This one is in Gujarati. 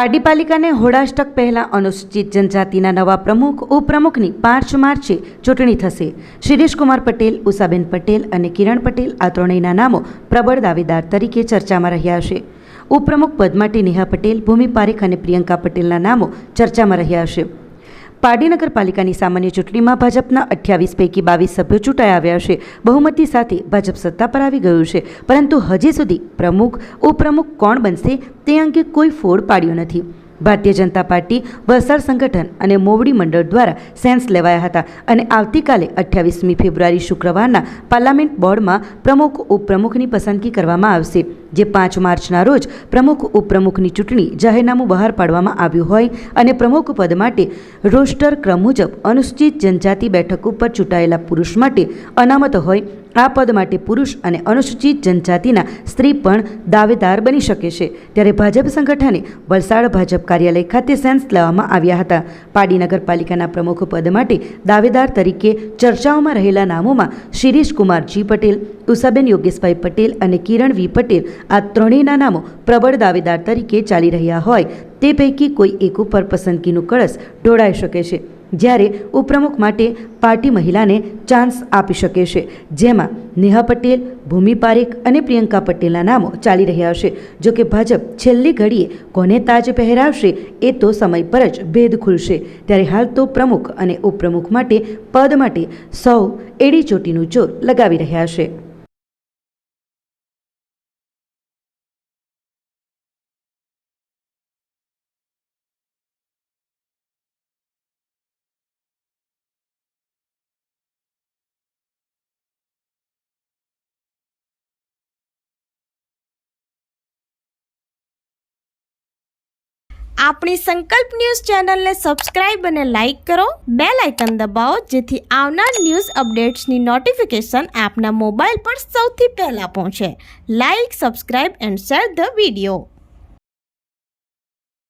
પારડી પાલિકાને હોળાષ્ટક પહેલા અનુસૂચિત જનજાતિના નવા પ્રમુખ ઉપપ્રમુખની 5 માર્ચે ચૂંટણી થશે। શિરીષકુમાર પટેલ, ઉષાબેન પટેલ અને કિરણ પટેલ આ ત્રણેયના નામો પ્રબળ દાવેદાર તરીકે ચર્ચામાં રહ્યા છે। ઉપપ્રમુખ પદ માટે નેહા પટેલ, ભૂમિ પારેખ અને પ્રિયંકા પટેલના નામો ચર્ચામાં રહ્યા છે। પારડી નગરપાલિકાની સામાન્ય ચૂંટણીમાં ભાજપના 28 પૈકી 22 સભ્યો ચૂંટાઈ આવ્યા છે। બહુમતી સાથે ભાજપ સત્તા પર આવી ગયું છે, પરંતુ હજી સુધી પ્રમુખ ઉપપ્રમુખ કોણ બનશે તે અંગે કોઈ ફોડ પાડ્યો નથી। ભારતીય જનતા પાર્ટી, વલસાડ સંગઠન અને મોવડી મંડળ દ્વારા સેન્સ લેવાયા હતા અને આવતીકાલે 28મી ફેબ્રુઆરી શુક્રવારના પાર્લામેન્ટ બોર્ડમાં પ્રમુખ ઉપપ્રમુખની પસંદગી કરવામાં આવશે, જે 5 માર્ચના રોજ પ્રમુખ ઉપપ્રમુખની ચૂંટણી જાહેરનામું બહાર પાડવામાં આવ્યું હોય અને પ્રમુખ પદ માટે રોસ્ટર ક્રમ મુજબ અનુસૂચિત જનજાતિ બેઠક ઉપર ચૂંટાયેલા પુરુષ માટે અનામત હોય। આ પદ માટે પુરુષ અને અનુસૂચિત જનજાતિના સ્ત્રી પણ દાવેદાર બની શકે છે। ત્યારે ભાજપ સંગઠને વલસાડ ભાજપ કાર્યાલય ખાતે સેન્સ લેવામાં આવ્યા હતા। પારડી નગરપાલિકાના પ્રમુખ પદ માટે દાવેદાર તરીકે ચર્ચાઓમાં રહેલા નામોમાં શિરીષકુમાર જી પટેલ, ઉષાબેન યોગેશભાઈ પટેલ અને કિરણ વી પટેલ આ ત્રણેયના નામો પ્રબળ દાવેદાર તરીકે ચાલી રહ્યા હોય તે પૈકી કોઈ એક ઉપર પસંદગીનું કળશ ઢોળાઈ શકે છે, જ્યારે ઉપપ્રમુખ માટે પાર્ટી મહિલાને ચાન્સ આપી શકે છે, જેમાં નેહા પટેલ, ભૂમિ પારેખ અને પ્રિયંકા પટેલના નામો ચાલી રહ્યા છે। જો કે ભાજપ છેલ્લી ઘડીએ કોને તાજ પહેરાવશે એ તો સમય પર જ ભેદ ખુલશે। ત્યારે હાલ તો પ્રમુખ અને ઉપપ્રમુખ માટે પદ માટે સૌ એડી ચોટીનું જોર લગાવી રહ્યા છે। આપણી સંકલ્પ ન્યૂઝ ચેનલને સબસ્ક્રાઇબ અને લાઇક કરો, બેલ આઇકન દબાવો જેથી આવનાર ન્યૂઝ અપડેટ્સની નોટિફિકેશન આપના મોબાઈલ પર સૌથી પહેલા પહોંચે। Like, subscribe and share the video.